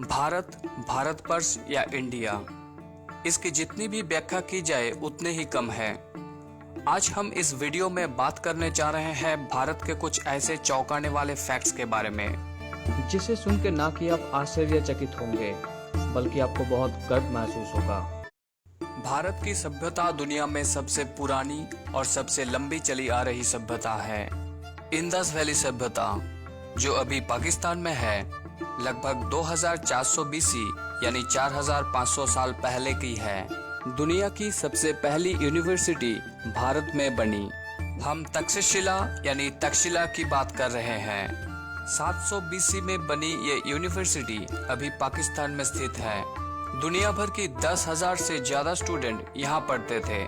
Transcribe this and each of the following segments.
भारत, भारतवर्ष या इंडिया, इसकी जितनी भी व्याख्या की जाए उतने ही कम है। आज हम इस वीडियो में बात करने जा रहे हैं भारत के कुछ ऐसे चौंकाने वाले फैक्ट्स के बारे में, जिसे सुन के ना कि आप आश्चर्यचकित होंगे बल्कि आपको बहुत गर्व महसूस होगा। भारत की सभ्यता दुनिया में सबसे पुरानी और सबसे लंबी चली आ रही सभ्यता है। इंडस वैली सभ्यता, जो अभी पाकिस्तान में है, लगभग 2400 बीसी यानी 4500 साल पहले की है। दुनिया की सबसे पहली यूनिवर्सिटी भारत में बनी। हम तक्षशिला यानी तक्षशिला की बात कर रहे हैं। 700 बीसी में बनी ये यूनिवर्सिटी अभी पाकिस्तान में स्थित है। दुनिया भर की 10,000 से ज्यादा स्टूडेंट यहाँ पढ़ते थे,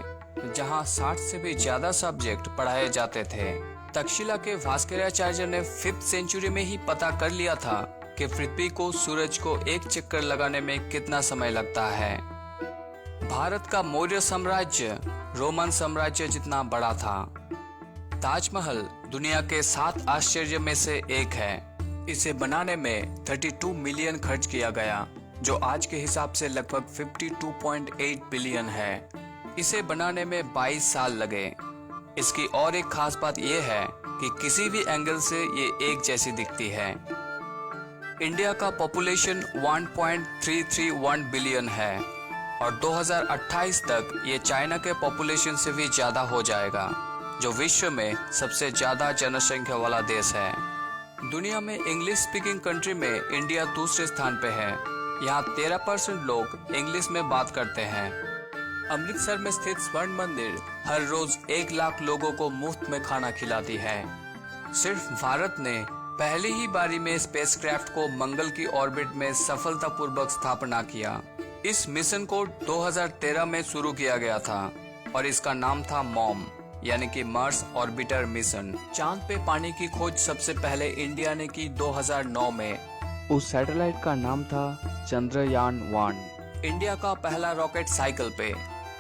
जहाँ 60 से भी ज्यादा सब्जेक्ट पढ़ाए जाते थे। तक्षशिला के भास्कराचार्य ने 5th सेंचुरी में ही पता कर लिया था कि पृथ्वी को सूरज को एक चक्कर लगाने में कितना समय लगता है। भारत का मौर्य साम्राज्य रोमन साम्राज्य जितना बड़ा था। ताजमहल दुनिया के 7 आश्चर्य में से एक है। इसे बनाने में 32 मिलियन खर्च किया गया, जो आज के हिसाब से लगभग 52.8 बिलियन है। इसे बनाने में 22 साल लगे। इसकी और एक खास बात यह है कि किसी भी एंगल से ये एक जैसी दिखती है। इंडिया का पॉपुलेशन 1.331 बिलियन है और 2028 तक ये चाइना के पॉपुलेशन से भी ज्यादा हो जाएगा, जो विश्व में सबसे ज्यादा जनसंख्या वाला देश है। दुनिया में इंग्लिश स्पीकिंग कंट्री में इंडिया दूसरे स्थान पे है। यहाँ 13% लोग इंग्लिश में बात करते हैं। अमृतसर में स्थित स्वर्ण मंदिर हर रोज 1 लाख लोगों को मुफ्त में खाना खिलाती है। सिर्फ भारत ने पहली ही बारी में स्पेसक्राफ्ट को मंगल की ऑर्बिट में सफलतापूर्वक स्थापना किया। इस मिशन को 2013 में शुरू किया गया था और इसका नाम था मॉम, यानी कि मार्स ऑर्बिटर मिशन। चांद पे पानी की खोज सबसे पहले इंडिया ने की 2009 में। उस सैटेलाइट का नाम था चंद्रयान-1। इंडिया का पहला रॉकेट साइकिल पे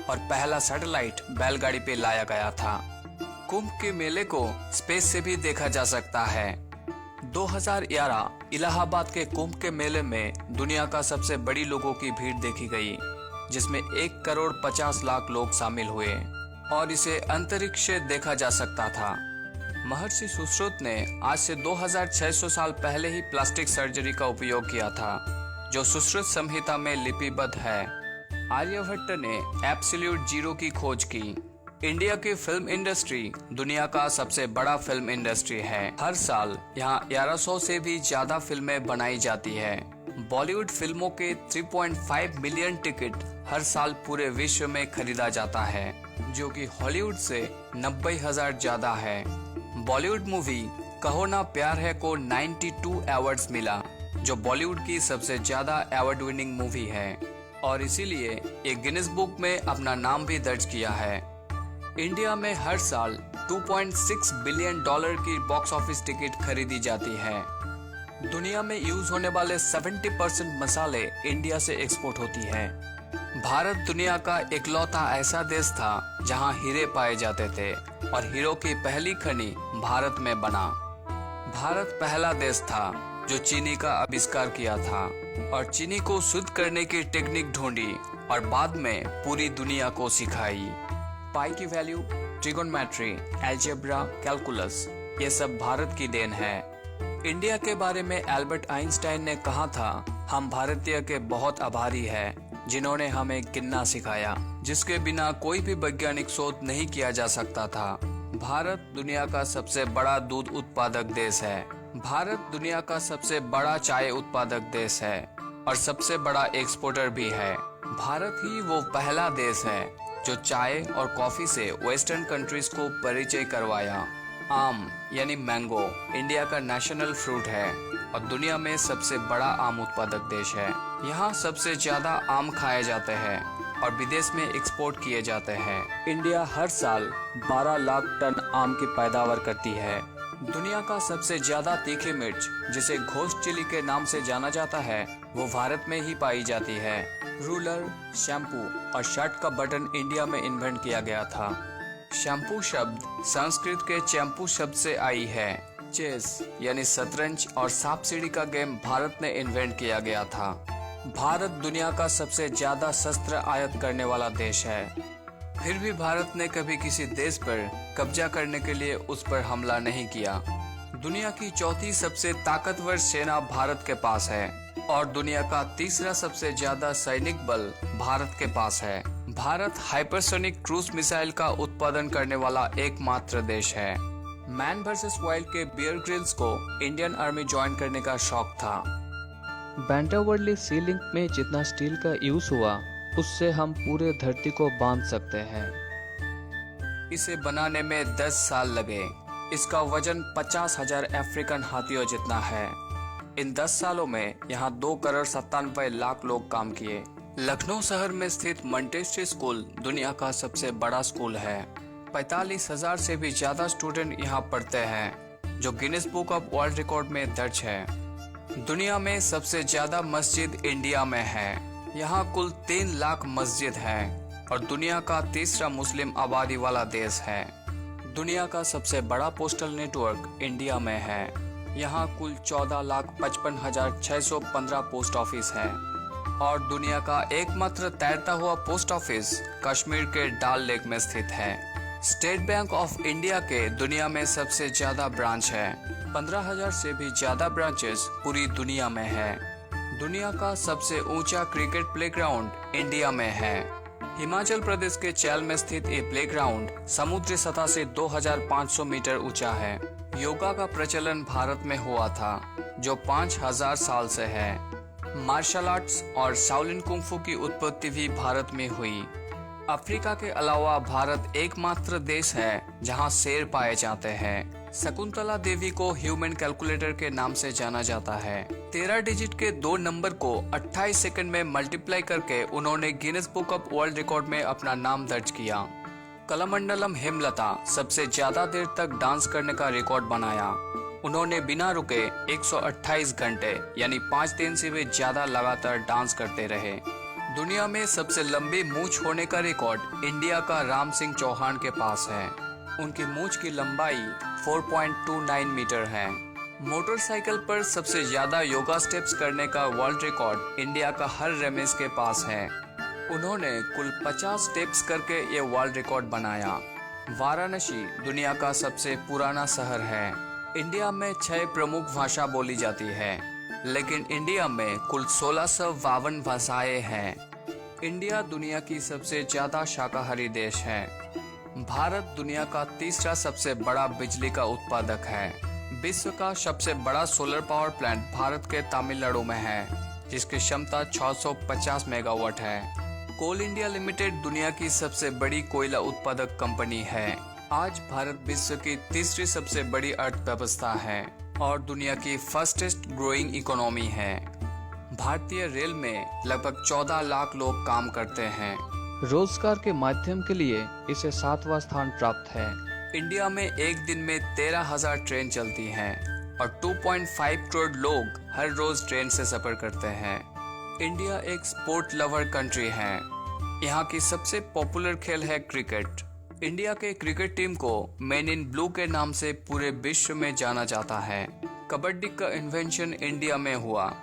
और पहला सैटेलाइट बैलगाड़ी पे लाया गया था। कुंभ के मेले को स्पेस से भी देखा जा सकता है। 2011 इलाहाबाद के कुंभ के मेले में दुनिया का सबसे बड़ी लोगों की भीड़ देखी गई, जिसमें 1,50,00,000 लोग शामिल हुए और इसे अंतरिक्ष से देखा जा सकता था। महर्षि सुश्रुत ने आज से 2600 साल पहले ही प्लास्टिक सर्जरी का उपयोग किया था, जो सुश्रुत संहिता में लिपिबद्ध है। आर्यभट्ट ने एब्सोल्यूट जीरो की खोज की। इंडिया की फिल्म इंडस्ट्री दुनिया का सबसे बड़ा फिल्म इंडस्ट्री है। हर साल यहाँ 1100 से भी ज्यादा फिल्में बनाई जाती है। बॉलीवुड फिल्मों के 3.5 मिलियन टिकट हर साल पूरे विश्व में खरीदा जाता है, जो कि हॉलीवुड से 90,000 ज्यादा है। बॉलीवुड मूवी कहो ना प्यार है को 92 अवार्ड्स मिला, जो बॉलीवुड की सबसे ज्यादा अवार्ड विनिंग मूवी है और इसीलिए ये गिनीज बुक में अपना नाम भी दर्ज किया है। इंडिया में हर साल 2.6 बिलियन डॉलर की बॉक्स ऑफिस टिकट खरीदी जाती है। दुनिया में यूज होने वाले 70% मसाले इंडिया से एक्सपोर्ट होती है। भारत दुनिया का इकलौता ऐसा देश था जहां हीरे पाए जाते थे और हीरो की पहली खनी भारत में बना। भारत पहला देश था जो चीनी का आविष्कार किया था और चीनी को शुद्ध करने की टेक्निक ढूंढी और बाद में पूरी दुनिया को सिखाई। पाई की वैल्यू, ट्रिगोनोमेट्री, अलजेब्रा, कैलकुलस, ये सब भारत की देन है। इंडिया के बारे में एल्बर्ट आइंस्टाइन ने कहा था, हम भारतीय के बहुत आभारी हैं जिन्होंने हमें गिनना सिखाया, जिसके बिना कोई भी वैज्ञानिक शोध नहीं किया जा सकता था। भारत दुनिया का सबसे बड़ा दूध उत्पादक देश है। भारत दुनिया का सबसे बड़ा चाय उत्पादक देश है और सबसे बड़ा एक्सपोर्टर भी है। भारत ही वो पहला देश है जो चाय और कॉफी से वेस्टर्न कंट्रीज को परिचय करवाया। आम यानी मैंगो इंडिया का नेशनल फ्रूट है और दुनिया में सबसे बड़ा आम उत्पादक देश है। यहाँ सबसे ज्यादा आम खाए जाते हैं और विदेश में एक्सपोर्ट किए जाते हैं। इंडिया हर साल 12 लाख टन आम की पैदावार करती है। दुनिया का सबसे ज्यादा तीखी मिर्च, जिसे घोस्ट चिली के नाम से जाना जाता है, वो भारत में ही पाई जाती है। रूलर, शैम्पू और शर्ट का बटन इंडिया में इन्वेंट किया गया था। शैम्पू शब्द संस्कृत के चैम्पू शब्द से आई है, चेस यानी शतरंज और सांप सीढ़ी का गेम भारत ने इन्वेंट किया गया था। भारत दुनिया का सबसे ज्यादा शस्त्र आयात करने वाला देश है, फिर भी भारत ने कभी किसी देश पर कब्जा करने के लिए उस पर हमला नहीं किया। दुनिया की चौथी सबसे ताकतवर सेना भारत के पास है और दुनिया का तीसरा सबसे ज्यादा सैनिक बल भारत के पास है। भारत हाइपरसोनिक क्रूज मिसाइल का उत्पादन करने वाला एकमात्र देश है। मैन वर्सेस वाइल्ड के बियर ग्रिल्स को इंडियन आर्मी ज्वाइन करने का शौक था। बैंटावर्ली सी लिंक में जितना स्टील का यूज हुआ उससे हम पूरे धरती को बांध सकते हैं। इसे बनाने में 10 साल लगे। इसका वजन 50,000 अफ्रीकन हाथियों जितना है। इन 10 सालों में यहाँ 2,97,00,000 लोग काम किए। लखनऊ शहर में स्थित मॉन्टेसरी स्कूल दुनिया का सबसे बड़ा स्कूल है। 45,000 से भी ज्यादा स्टूडेंट यहाँ पढ़ते हैं, जो Guinness book of world record में दर्ज है। दुनिया में सबसे ज्यादा मस्जिद इंडिया में है। यहाँ कुल 3 लाख मस्जिद है और दुनिया का तीसरा मुस्लिम आबादी वाला देश है। दुनिया का सबसे बड़ा पोस्टल नेटवर्क इंडिया में है। यहाँ कुल 14,55,615 पोस्ट ऑफिस है और दुनिया का एकमात्र तैरता हुआ पोस्ट ऑफिस कश्मीर के डाल लेक में स्थित है। स्टेट बैंक ऑफ इंडिया के दुनिया में सबसे ज्यादा ब्रांच है। 15,000 से भी ज्यादा ब्रांचेस पूरी दुनिया में है। दुनिया का सबसे ऊंचा क्रिकेट प्लेग्राउंड इंडिया में है। हिमाचल प्रदेश के चैल में स्थित ये प्लेग्राउंड समुद्री सतह से 2,500 मीटर ऊंचा है। योगा का प्रचलन भारत में हुआ था, जो 5,000 साल से है। मार्शल आर्ट्स और शाओलिन कुंफू की उत्पत्ति भी भारत में हुई। अफ्रीका के अलावा भारत एकमात्र देश है जहां शेर पाए जाते हैं। शकुंतला देवी को ह्यूमन कैलकुलेटर के नाम से जाना जाता है। 13 डिजिट के 2 नंबर को 28 सेकंड में मल्टीप्लाई करके उन्होंने Guinness book of world record में अपना नाम दर्ज किया। कलामंडलम हेमलता सबसे ज्यादा देर तक डांस करने का रिकॉर्ड बनाया। उन्होंने बिना रुके 128 घंटे यानी 5 दिन से भी ज्यादा लगातार डांस करते रहे। दुनिया में सबसे लंबी मूंछ होने का रिकॉर्ड इंडिया का राम सिंह चौहान के पास है। उनकी मूंछ की लंबाई 4.29 मीटर है। मोटरसाइकिल पर सबसे ज्यादा योगा स्टेप्स करने का वर्ल्ड रिकॉर्ड इंडिया का हर रमेश के पास है। उन्होंने कुल 50 स्टेप्स करके ये वर्ल्ड रिकॉर्ड बनाया। वाराणसी दुनिया का सबसे पुराना शहर है। इंडिया में 6 प्रमुख भाषा बोली जाती है, लेकिन इंडिया में कुल 1652 भाषाएं हैं। इंडिया दुनिया की सबसे ज्यादा शाकाहारी देश है। भारत दुनिया का तीसरा सबसे बड़ा बिजली का उत्पादक है। विश्व का सबसे बड़ा सोलर पावर प्लांट भारत के तमिलनाडु में है, जिसकी क्षमता 650 मेगावाट है। कोल इंडिया लिमिटेड दुनिया की सबसे बड़ी कोयला उत्पादक कंपनी है। आज भारत विश्व की तीसरी सबसे बड़ी अर्थव्यवस्था है और दुनिया की फर्स्टेस्ट ग्रोइंग इकोनॉमी है। भारतीय रेल में लगभग 14 लाख लोग काम करते हैं। रोजगार के माध्यम के लिए इसे 7वां स्थान प्राप्त है। इंडिया में एक दिन में 13,000 ट्रेन चलती हैं और 2.5 करोड़ लोग हर रोज ट्रेन से सफर करते हैं। इंडिया एक स्पोर्ट लवर कंट्री है। यहाँ की सबसे पॉपुलर खेल है क्रिकेट। इंडिया के क्रिकेट टीम को मैन इन ब्लू के नाम से पूरे विश्व में जाना जाता है। कबड्डी का इन्वेंशन इंडिया में हुआ।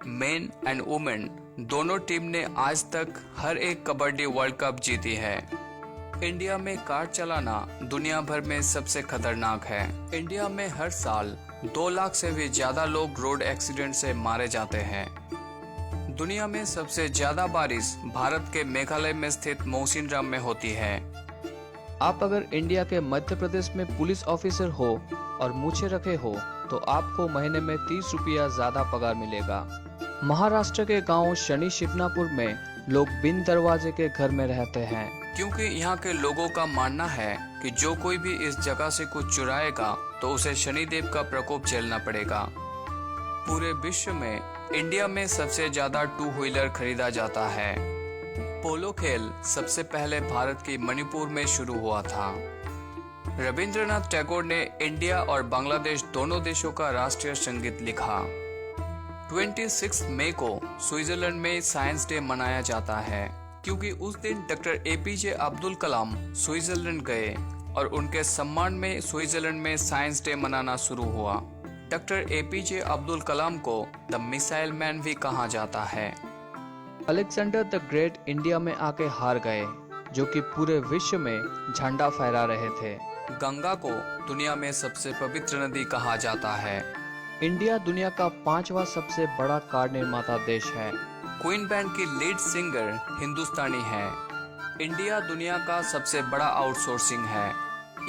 मेन एंड वुमेन दोनों टीम ने आज तक हर एक कबड्डी वर्ल्ड कप जीती है। इंडिया में कार चलाना दुनिया भर में सबसे खतरनाक है। इंडिया में हर साल 2 लाख से भी ज्यादा लोग रोड एक्सीडेंट से मारे जाते हैं। दुनिया में सबसे ज्यादा बारिश भारत के मेघालय में स्थित मौसिनराम में होती है। आप अगर इंडिया के मध्य प्रदेश में पुलिस ऑफिसर हो और मूछें रखे हो तो आपको महीने में 30 रुपया ज्यादा पगार मिलेगा। महाराष्ट्र के गांव शनि शिपनापुर में लोग बिन दरवाजे के घर में रहते हैं, क्योंकि यहाँ के लोगों का मानना है कि जो कोई भी इस जगह से कुछ चुराएगा तो उसे शनिदेव का प्रकोप झेलना पड़ेगा। पूरे विश्व में इंडिया में सबसे ज्यादा 2 व्हीलर खरीदा जाता है। पोलो खेल सबसे पहले भारत की मणिपुर में शुरू हुआ था। रविंद्रनाथ टैगोर ने इंडिया और बांग्लादेश दोनों देशों का राष्ट्रीय संगीत लिखा। 26 मई को स्विट्जरलैंड में साइंस डे मनाया जाता है, क्योंकि उस दिन doctor APJ Abdul Kalam Switzerland गए और उनके सम्मान में स्विट्जरलैंड में साइंस डे मनाना शुरू हुआ। डॉक्टर एपीजे अब्दुल कलाम को द मिसाइल मैन भी कहा जाता है। अलेक्जेंडर द ग्रेट इंडिया में आके हार गए, जो कि पूरे विश्व में झंडा फहरा रहे थे। गंगा को दुनिया में सबसे पवित्र नदी कहा जाता है। इंडिया दुनिया का 5वां सबसे बड़ा कार निर्माता देश है। क्वीन बैंड की लीड सिंगर हिंदुस्तानी है। इंडिया दुनिया का सबसे बड़ा आउटसोर्सिंग है।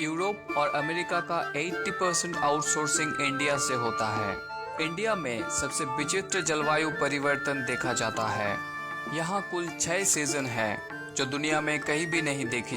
यूरोप और अमेरिका का 80% आउटसोर्सिंग इंडिया से होता है। इंडिया में सबसे विचित्र जलवायु परिवर्तन देखा जाता है। यहाँ कुल 6 सीजन है, जो दुनिया में कहीं भी नहीं देखी